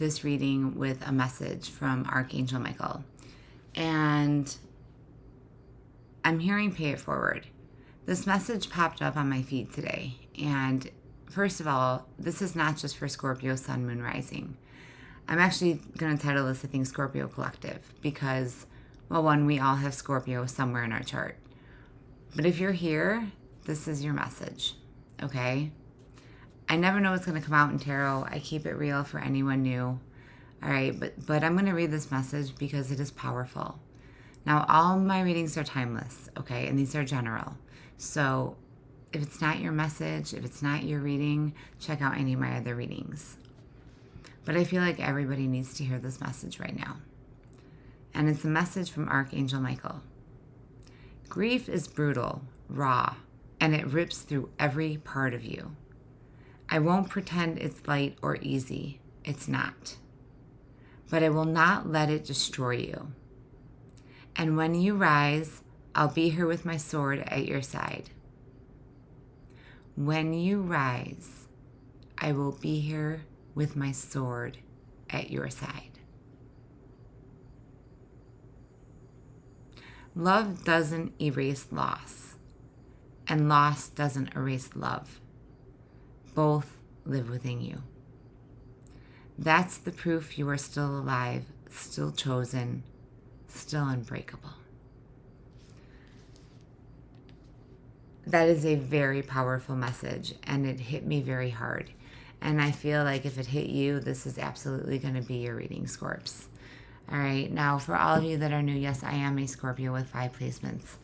this reading with a message from Archangel Michael. And I'm hearing pay it forward. This message popped up on my feed today. And first of all, this is not just for Scorpio, Sun, Moon, Rising. I'm actually going to title this, I think, Scorpio Collective. Because, well, one, we all have Scorpio somewhere in our chart. But if you're here, this is your message. Okay? I never know what's going to come out in tarot. I keep it real for anyone new. All right, but I'm going to read this message because it is powerful. Now, all my readings are timeless, okay? And these are general. So if it's not your message, if it's not your reading, check out any of my other readings. But I feel like everybody needs to hear this message right now. And it's a message from Archangel Michael. Grief is brutal, raw, and it rips through every part of you. I won't pretend it's light or easy. It's not. But I will not let it destroy you. And when you rise, I'll be here with my sword at your side. When you rise, I will be here with my sword at your side. Love doesn't erase loss, and loss doesn't erase love. Both live within you. That's the proof you are still alive, still chosen, still unbreakable. That is a very powerful message, and it hit me very hard. And I feel like if it hit you, this is absolutely going to be your reading, Scorps. All right, now for all of you that are new, yes, I am a Scorpio with 5 placements,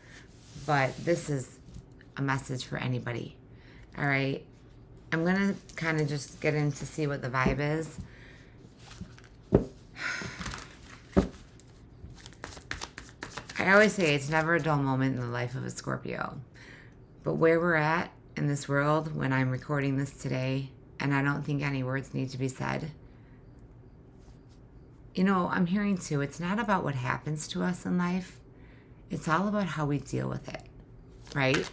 but this is a message for anybody. All right. I'm going to kind of just get in to see what the vibe is. I always say it's never a dull moment in the life of a Scorpio. But where we're at in this world when I'm recording this today, and I don't think any words need to be said, you know, I'm hearing too, it's not about what happens to us in life. It's all about how we deal with it, right?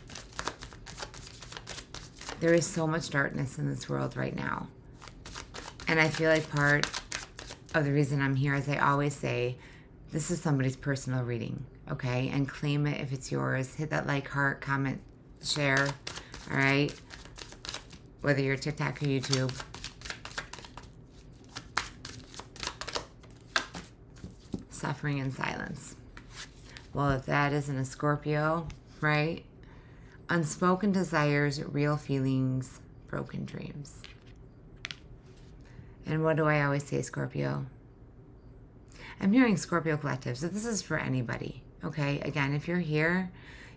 There is so much darkness in this world right now. And I feel like part of the reason I'm here, as I always say, this is somebody's personal reading, okay? And claim it if it's yours. Hit that like, heart, comment, share, all right? Whether you're TikTok or YouTube. Suffering in silence. Well, if that isn't a Scorpio, right? Unspoken desires, real feelings, broken dreams. And what do I always say, Scorpio? I'm hearing Scorpio Collective, so this is for anybody, okay? Again, if you're here,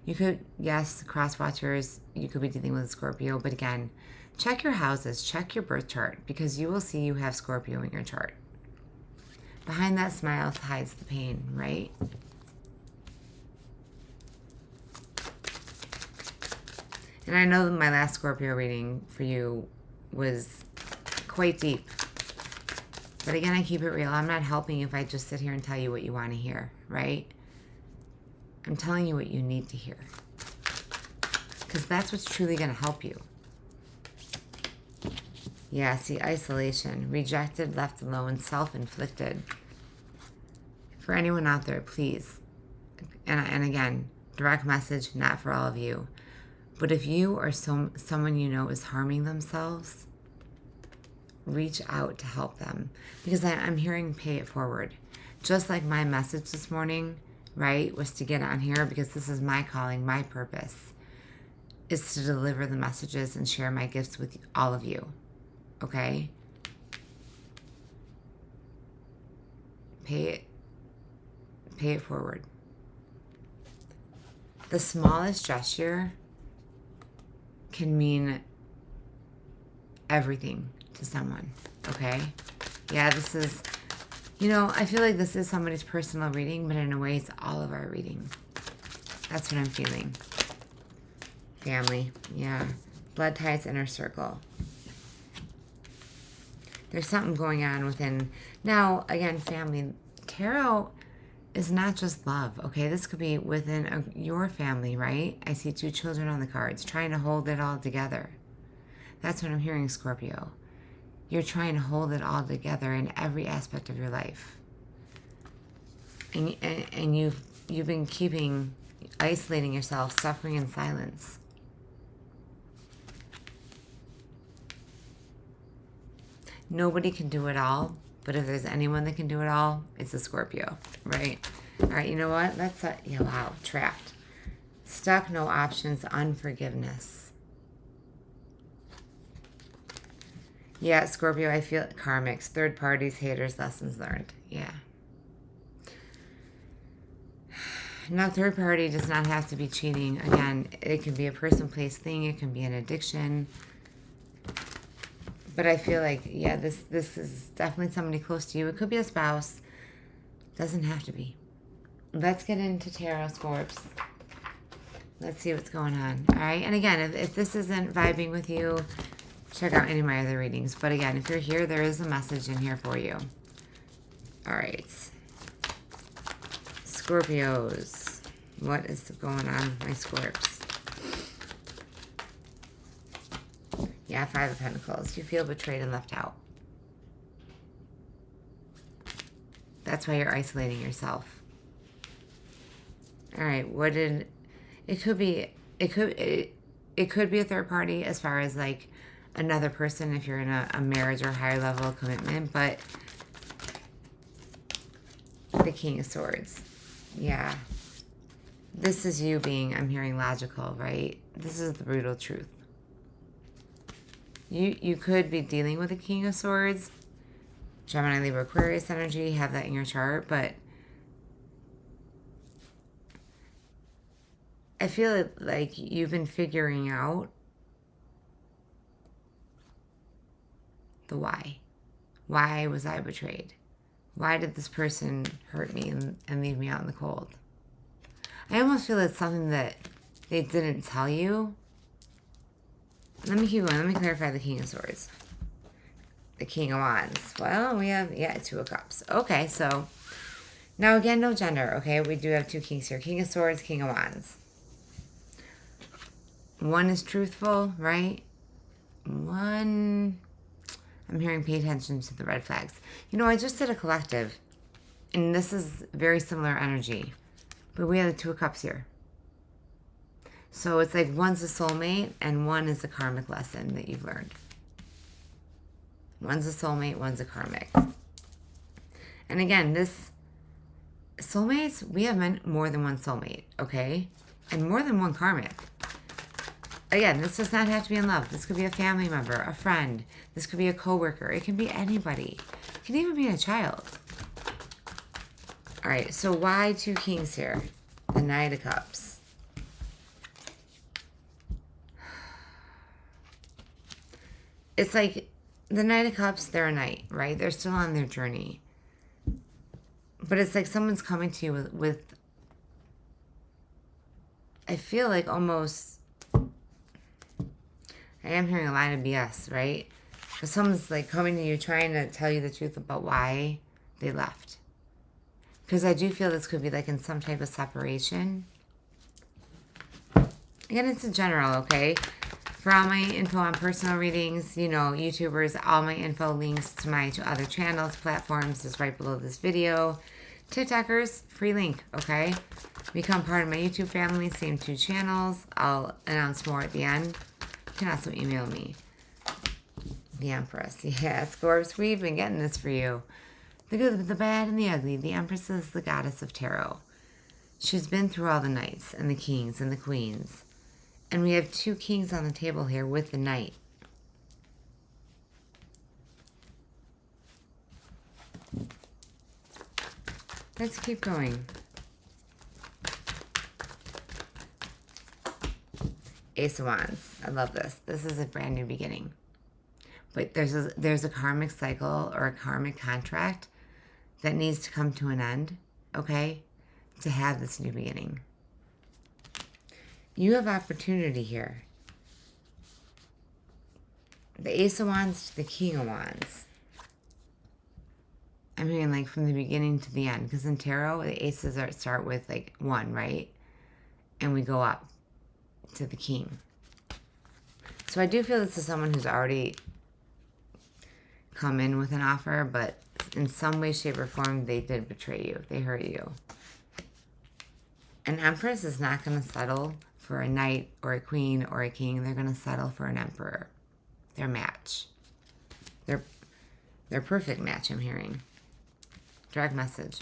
you could, yes, cross watchers, you could be dealing with a Scorpio, but again, check your houses, check your birth chart, because you will see you have Scorpio in your chart. Behind that smile hides the pain, right? And I know that my last Scorpio reading for you was quite deep. But again, I keep it real. I'm not helping you if I just sit here and tell you what you want to hear, right? I'm telling you what you need to hear. Because that's what's truly going to help you. Yeah, see, isolation, rejected, left alone, self-inflicted. For anyone out there, please. And again, direct message, not for all of you. But if you or someone you know is harming themselves, reach out to help them. Because I'm hearing pay it forward. Just like my message this morning, right, was to get on here because this is my calling, my purpose, is to deliver the messages and share my gifts with all of you. Okay? Pay it forward. The smallest gesture can mean everything to someone, okay? Yeah, this is, you know, I feel like this is somebody's personal reading, but in a way it's all of our reading. That's what I'm feeling. Family, yeah. Blood ties, inner circle. There's something going on within. Now, again, family, tarot is not just love, okay? This could be within your family, right? I see 2 children on the cards trying to hold it all together. That's what I'm hearing, Scorpio. You're trying to hold it all together in every aspect of your life. And you've been isolating yourself, suffering in silence. Nobody can do it all, but if there's anyone that can do it all, it's a Scorpio, right? All right, you know what? That's wow, trapped. Stuck, no options, unforgiveness. Yeah, Scorpio, I feel karmics, third parties, haters, lessons learned. Yeah. Now, third party does not have to be cheating. Again, it can be a person, place, thing. It can be an addiction. But I feel like, yeah, this is definitely somebody close to you. It could be a spouse. Doesn't have to be. Let's get into tarot, Scorps. Let's see what's going on. All right. And again, if this isn't vibing with you, check out any of my other readings. But again, if you're here, there is a message in here for you. All right. Scorpios. What is going on with my Scorps? Yeah, Five of Pentacles. You feel betrayed and left out. That's why you're isolating yourself. All right. What did... It could be a third party as far as like another person if you're in a marriage or higher level of commitment, but the King of Swords. Yeah. This is you being, I'm hearing logical, right? This is the brutal truth. You could be dealing with the King of Swords, Gemini, Libra, Aquarius energy, have that in your chart, but I feel like you've been figuring out the why. Why was I betrayed? Why did this person hurt me and leave me out in the cold? I almost feel it's something that they didn't tell you. Let me keep going. Let me clarify the King of Swords. The King of Wands. Well, we have, yeah, Two of Cups. Okay, so now again, no gender. Okay, we do have two kings here. King of Swords, King of Wands. One is truthful, right? One, I'm hearing pay attention to the red flags. You know, I just did a collective, and this is very similar energy, but we have the Two of Cups here. So it's like one's a soulmate and one is a karmic lesson that you've learned. One's a soulmate, one's a karmic. And again, this soulmates, we have more than one soulmate, okay? And more than one karmic. Again, this does not have to be in love. This could be a family member, a friend. This could be a coworker. It can be anybody. It can even be a child. All right, so why two kings here? The Knight of Cups. It's like the Knight of Cups, they're a knight, right? They're still on their journey. But it's like someone's coming to you with I feel like almost... I am hearing a line of BS, right? But someone's like coming to you trying to tell you the truth about why they left. Because I do feel this could be like in some type of separation. Again, it's in general, okay? For all my info on personal readings, you know, YouTubers, all my info links to my other channels, platforms is right below this video. TikTokers, free link, okay? Become part of my YouTube family, same two channels. I'll announce more at the end. You can also email me. The Empress. Yeah, Scorps, we've been getting this for you. The good, the bad, and the ugly. The Empress is the goddess of tarot. She's been through all the knights and the kings and the queens. And we have two kings on the table here with the knight. Let's keep going. Ace of Wands. I love this. This is a brand new beginning. But there's a karmic cycle or a karmic contract that needs to come to an end, okay, to have this new beginning. You have opportunity here. The Ace of Wands to the King of Wands. I'm hearing like from the beginning to the end. Because in tarot, the aces start with like 1, right? And we go up to the king. So I do feel this is someone who's already come in with an offer, but in some way, shape, or form, they did betray you. They hurt you. An empress is not going to settle for a knight or a queen or a king. They're going to settle for an emperor. Their match. Their perfect match, I'm hearing. Direct message.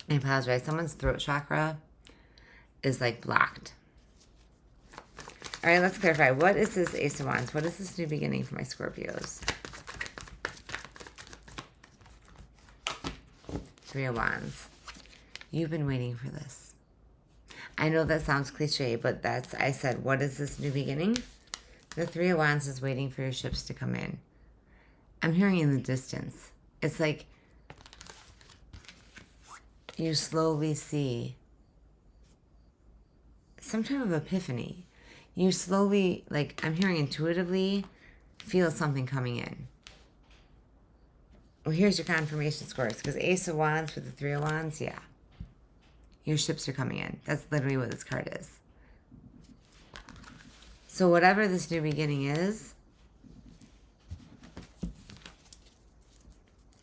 I apologize. Someone's throat chakra is like blocked. All right, let's clarify. What is this Ace of Wands? What is this new beginning for my Scorpios? Three of Wands. You've been waiting for this. I know that sounds cliche, but I said, what is this new beginning? The Three of Wands is waiting for your ships to come in. I'm hearing in the distance. It's like you slowly see some type of epiphany. You slowly, like, I'm hearing intuitively, feel something coming in. Well, here's your confirmation scores. Because Ace of Wands with the Three of Wands, yeah. Your ships are coming in. That's literally what this card is. So whatever this new beginning is,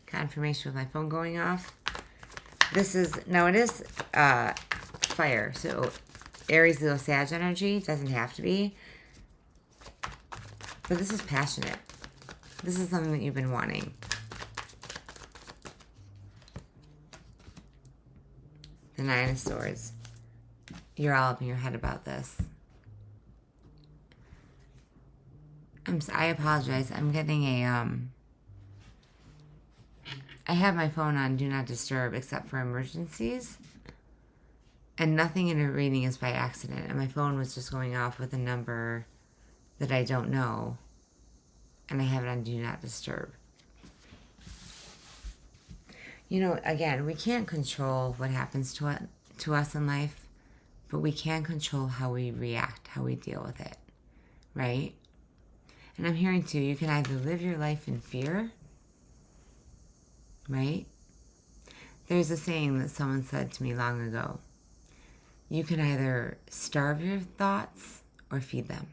confirmation with my phone going off. This is, now it is fire. So Aries, Leo, Sag energy. Doesn't have to be. But this is passionate. This is something that you've been wanting. The Nine of Swords. You're all up in your head about this. I apologize. I'm getting a, I have my phone on Do Not Disturb except for emergencies. And nothing in a reading is by accident. And my phone was just going off with a number that I don't know. And I have it on Do Not Disturb. You know, again, we can't control what happens to us in life. But we can control how we react, how we deal with it. Right? And I'm hearing too, you can either live your life in fear. Right? There's a saying that someone said to me long ago. You can either starve your thoughts or feed them.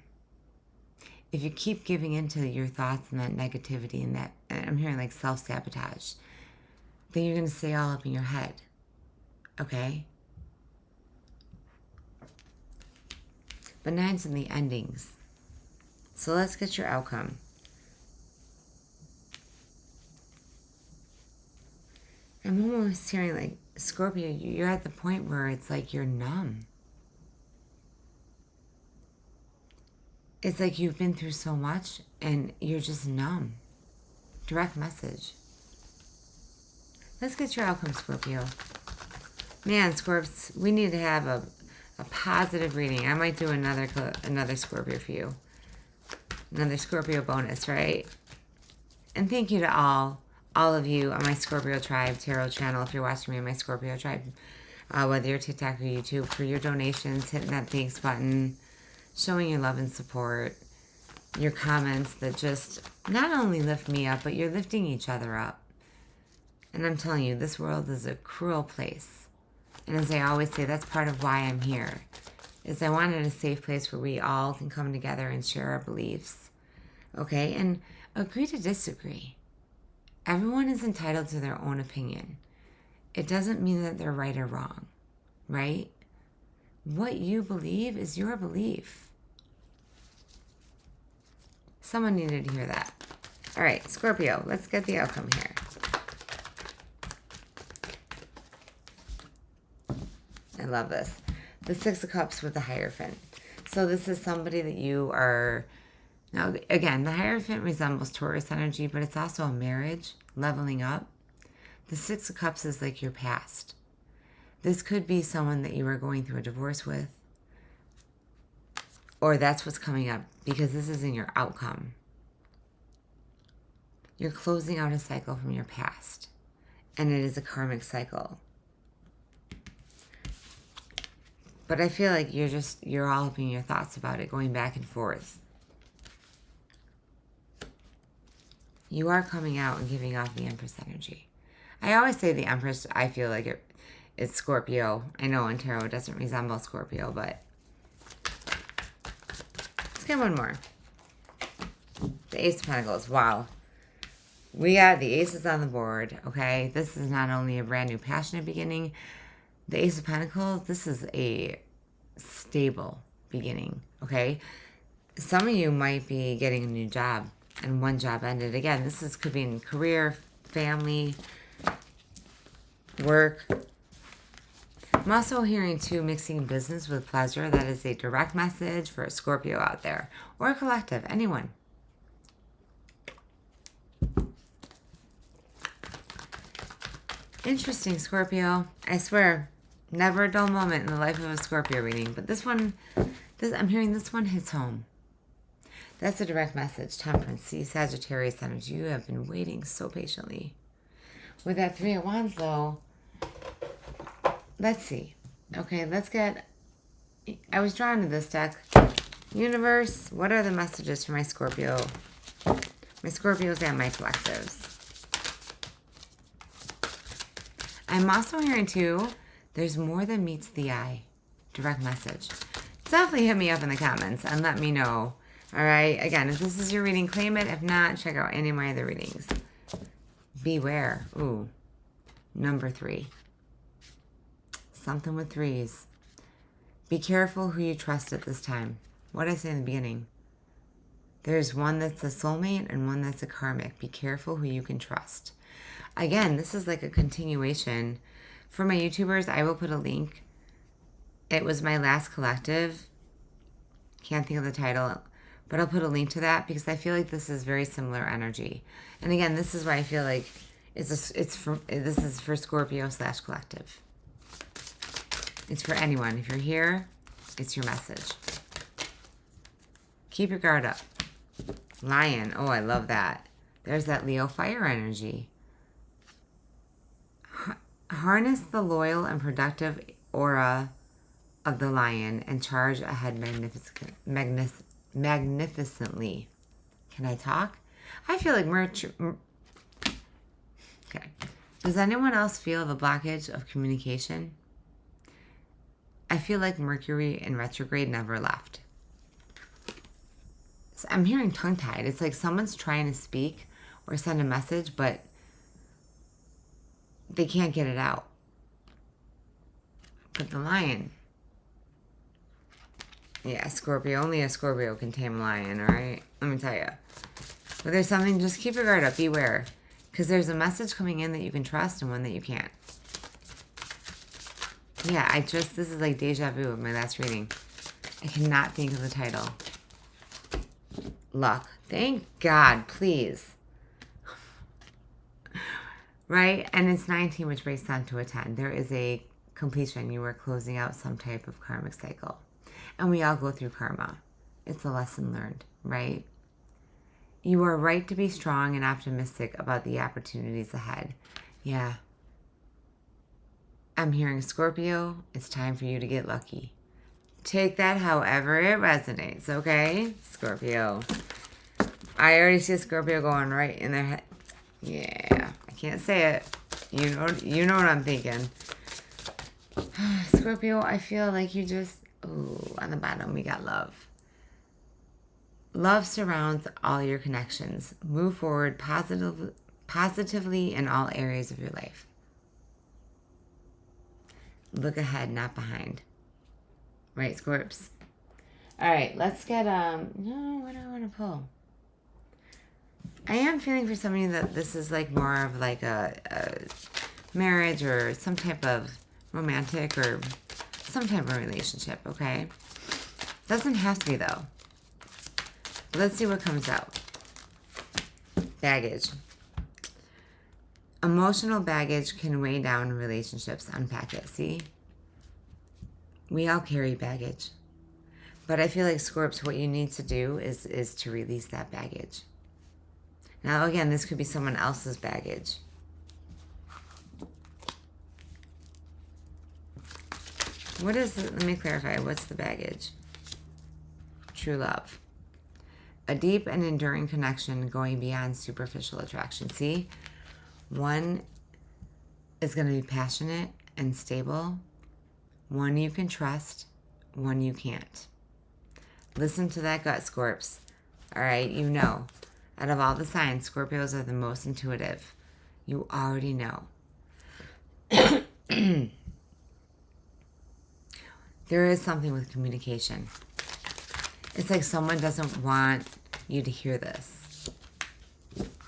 If you keep giving into your thoughts and that negativity and that, and I'm hearing like self-sabotage, then you're going to stay all up in your head. Okay? But nine's in the endings. So let's get your outcome. I'm almost hearing like, Scorpio, you're at the point where it's like you're numb. It's like you've been through so much and you're just numb. Direct message. Let's get your outcome, Scorpio. Man, Scorps, we need to have a positive reading. I might do another Scorpio for you. Another Scorpio bonus, right? And thank you to all of you on my Scorpio Tribe Tarot channel, if you're watching me on my Scorpio Tribe, whether you're TikTok or YouTube, for your donations, hitting that thanks button, showing your love and support, your comments that just not only lift me up, but you're lifting each other up. And I'm telling you, this world is a cruel place. And as I always say, that's part of why I'm here, is I wanted a safe place where we all can come together and share our beliefs, okay? And agree to disagree. Everyone is entitled to their own opinion. It doesn't mean that they're right or wrong, right? What you believe is your belief. Someone needed to hear that. All right, Scorpio, let's get the outcome here. I love this. The Six of Cups with the Hierophant. So this is somebody that you are... Now, again, the Hierophant resembles Taurus energy, but it's also a marriage, leveling up. The Six of Cups is like your past. This could be someone that you are going through a divorce with, or that's what's coming up, because this is in your outcome. You're closing out a cycle from your past, and it is a karmic cycle. But I feel like you're all up in your thoughts about it, going back and forth. You are coming out and giving off the Empress energy. I always say the Empress, I feel like it's Scorpio. I know in tarot it doesn't resemble Scorpio, but it's get one more. The Ace of Pentacles. Wow. We got the aces on the board, okay? This is not only a brand new passionate beginning. The Ace of Pentacles, this is a stable beginning, okay? Some of you might be getting a new job and one job ended. Again, could be in career, family, work. I'm also hearing too, mixing business with pleasure. That is a direct message for a Scorpio out there or a collective, anyone. Interesting, Scorpio. I swear, never a dull moment in the life of a Scorpio reading. But this one, I'm hearing this one hits home. That's a direct message. Temperance, see, Sagittarius energy. You have been waiting so patiently. With that Three of Wands, though, let's see. Okay, let's get... I was drawn to this deck. Universe, what are the messages for my Scorpio? My Scorpios and my collectives. I'm also hearing, too, there's more than meets the eye. Direct message. Definitely hit me up in the comments and let me know. All right? Again, if this is your reading, claim it. If not, check out any of my other readings. Beware. Ooh. Number 3. Something with 3s. Be careful who you trust at this time. What did I say in the beginning? There's one that's a soulmate and one that's a karmic. Be careful who you can trust. Again, this is like a continuation. For my YouTubers, I will put a link. It was my last collective. Can't think of the title. But I'll put a link to that because I feel like this is very similar energy. And again, this is why I feel like this is for Scorpio / collective. It's for anyone. If you're here, it's your message. Keep your guard up. Lion. Oh, I love that. There's that Leo fire energy. Harness the loyal and productive aura of the lion and charge ahead magnificently. Can I talk? I feel like okay. Does anyone else feel the blockage of communication? I feel like Mercury in retrograde never left. So I'm hearing tongue-tied. It's like someone's trying to speak or send a message, but they can't get it out. But the lion. Yeah, Scorpio. Only a Scorpio can tame a lion, all right? Let me tell you. But there's something, just keep your guard up. Beware. Because there's a message coming in that you can trust and one that you can't. Yeah, this is like deja vu of my last reading. I cannot think of the title. Luck. Thank God, please. Right? And it's 19, which breaks down to a 10. There is a completion. You are closing out some type of karmic cycle. And we all go through karma. It's a lesson learned, right? You are right to be strong and optimistic about the opportunities ahead. Yeah. I'm hearing Scorpio. It's time for you to get lucky. Take that however it resonates, okay? Scorpio. I already see a Scorpio going right in their head. Yeah. I can't say it. You know what I'm thinking. Scorpio, I feel like you just... Ooh, on the bottom we got love. Love surrounds all your connections. Move forward positively in all areas of your life. Look ahead, not behind. Right, Scorps? All right, let's get, no, what do I want to pull? I am feeling for somebody that this is like more of like a marriage or some type of romantic or some type of relationship, okay? Doesn't have to be, though. Let's see what comes out. Baggage. Emotional baggage can weigh down relationships. Unpack it, see? We all carry baggage. But I feel like, Scorps, what you need to do is to release that baggage. Now, again, this could be someone else's baggage. What is it? Let me clarify. What's the baggage? True love. A deep and enduring connection going beyond superficial attraction. See? One is going to be passionate and stable. One you can trust. One you can't. Listen to that gut, Scorps. All right, you know. Out of all the signs, Scorpios are the most intuitive. You already know. There is something with communication. It's like someone doesn't want you to hear this.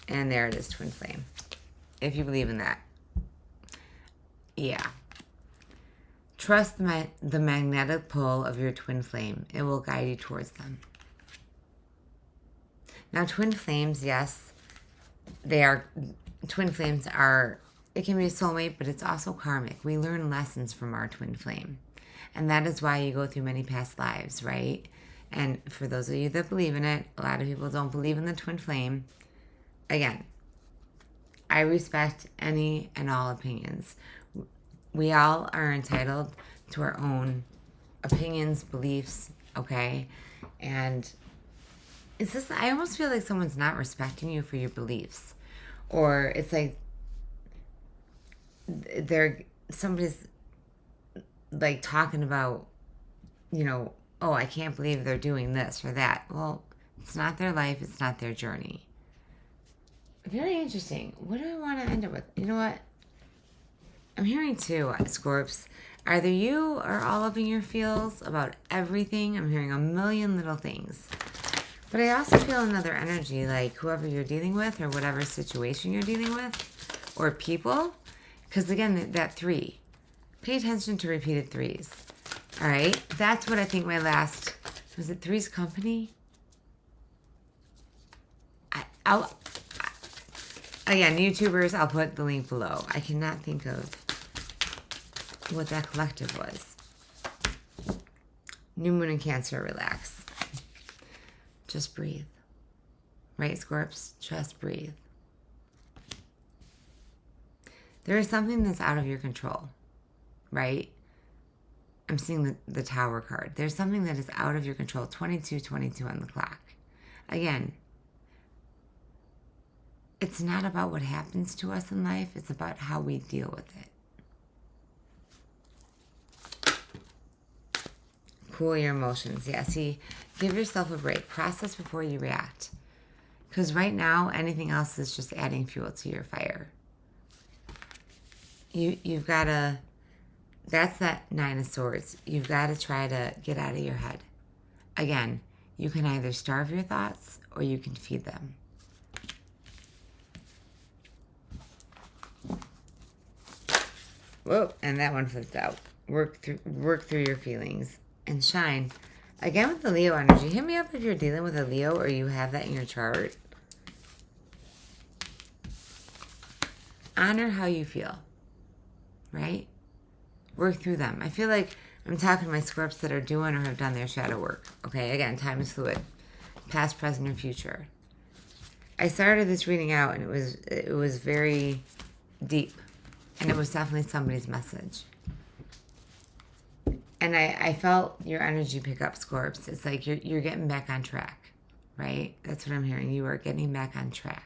And there it is, twin flame. If you believe in that. Yeah. Trust the magnetic pull of your twin flame. It will guide you towards them. Now, twin flames, yes, twin flames are, it can be a soulmate, but it's also karmic. We learn lessons from our twin flame. And that is why you go through many past lives, right? And for those of you that believe in it, a lot of people don't believe in the twin flame. Again, I respect any and all opinions. We all are entitled to our own opinions, beliefs, okay? And it's just, I almost feel like someone's not respecting you for your beliefs. Or it's like somebody's like talking about, oh, I can't believe they're doing this or that. Well, it's not their life. It's not their journey. Very interesting. What do I want to end up with? You know what? I'm hearing two, Scorps. Either you are all up in your feels about everything. I'm hearing a million little things. But I also feel another energy, like whoever you're dealing with or whatever situation you're dealing with or people. Because again, that 3. Pay attention to repeated 3s. All right? That's what I think my last, was it Three's Company? Again, YouTubers, I'll put the link below. I cannot think of what that collective was. New Moon in Cancer, relax. Just breathe. Right, Scorps? Just breathe. There is something that's out of your control, right? I'm seeing the Tower card. There's something that is out of your control. 22:22 on the clock. Again, it's not about what happens to us in life. It's about how we deal with it. Cool your emotions. Yeah, see, give yourself a break. Process before you react. Because right now, anything else is just adding fuel to your fire. You've got to, that's that 9 of Swords. You've got to try to get out of your head. Again, you can either starve your thoughts or you can feed them. Whoa, and that one flipped out. Work through your feelings and shine. Again with the Leo energy, hit me up if you're dealing with a Leo or you have that in your chart. Honor how you feel, right? Work through them. I feel like I'm talking to my Scorps that are doing or have done their shadow work. Okay, again, time is fluid. Past, present, and future. I started this reading out and it was very deep. And it was definitely somebody's message. And I felt your energy pick up, Scorps. It's like you're getting back on track, right? That's what I'm hearing. You are getting back on track.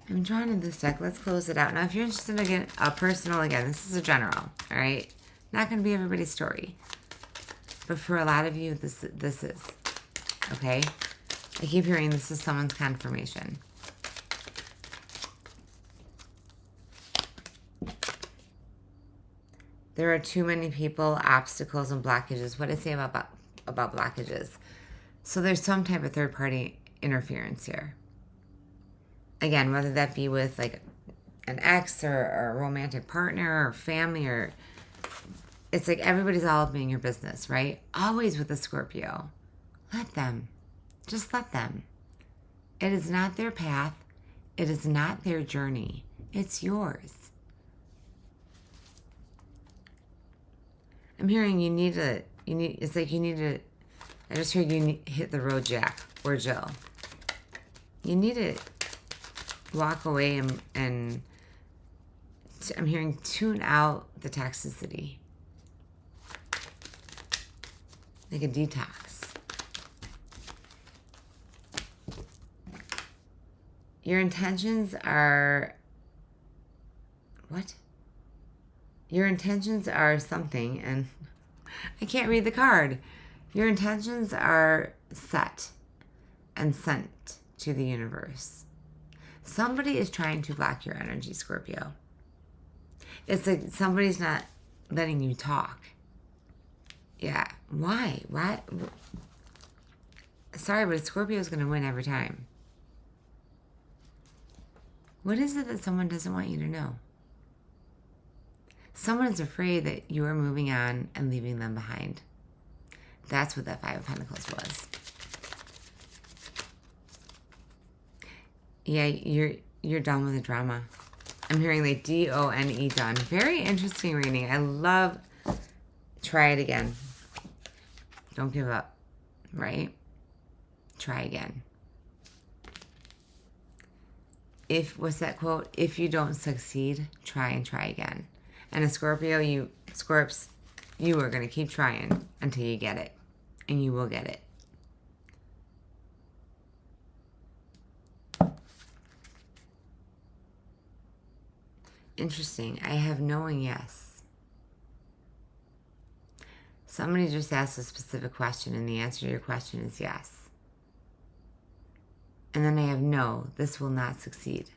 I'm drawn in this deck. Let's close it out. Now, if you're interested in a personal, again, this is a general, all right? Not going to be everybody's story. But for a lot of you, this is, okay? I keep hearing this is someone's confirmation. There are too many people, obstacles, and blockages. What I say about blockages. So there's some type of third-party interference here. Again, whether that be with like an ex or a romantic partner or family, or it's like everybody's all up in your business, right? Always with a Scorpio. Let them. Just let them. It is not their path. It is not their journey. It's yours. I'm hearing it's like you need to, I just heard you hit the road, Jack or Jill. You need to walk away and I'm hearing tune out the toxicity. Like a detox. Your intentions are, what? Your intentions are something, and I can't read the card. Your intentions are set and sent to the universe. Somebody is trying to block your energy, Scorpio. It's like somebody's not letting you talk. Yeah. Why? Why? Sorry, but Scorpio is going to win every time. What is it that someone doesn't want you to know? Someone is afraid that you are moving on and leaving them behind. That's what that Five of Pentacles was. Yeah, you're done with the drama. I'm hearing like D-O-N-E, done. Very interesting reading. I love. Try it again. Don't give up, right? Try again. What's that quote? If you don't succeed, try and try again. And a Scorpio, Scorps, you are going to keep trying until you get it. And you will get it. Interesting. I have knowing yes. Somebody just asked a specific question, and the answer to your question is yes. And then I have no, this will not succeed.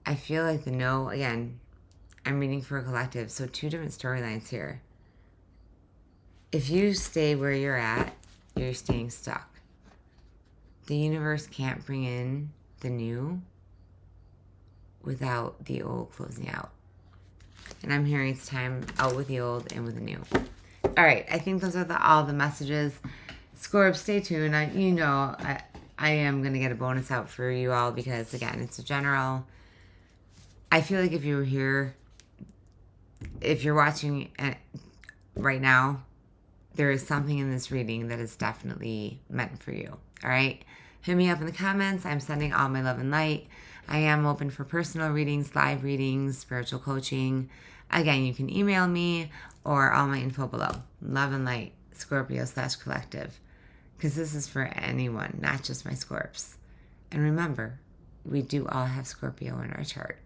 I feel like the no, again, I'm reading for a collective, so two different storylines here. If you stay where you're at, you're staying stuck. The universe can't bring in the new without the old closing out. And I'm hearing it's time out with the old and with the new. All right, I think those are all the messages. Scorp, stay tuned. I am going to get a bonus out for you all because, again, it's a general. I feel like if you were here, if you're watching right now, there is something in this reading that is definitely meant for you. All right? Hit me up in the comments. I'm sending all my love and light. I am open for personal readings, live readings, spiritual coaching. Again, you can email me or all my info below. Love and light, Scorpio/collective. Because this is for anyone, not just my Scorps. And remember, we do all have Scorpio in our chart.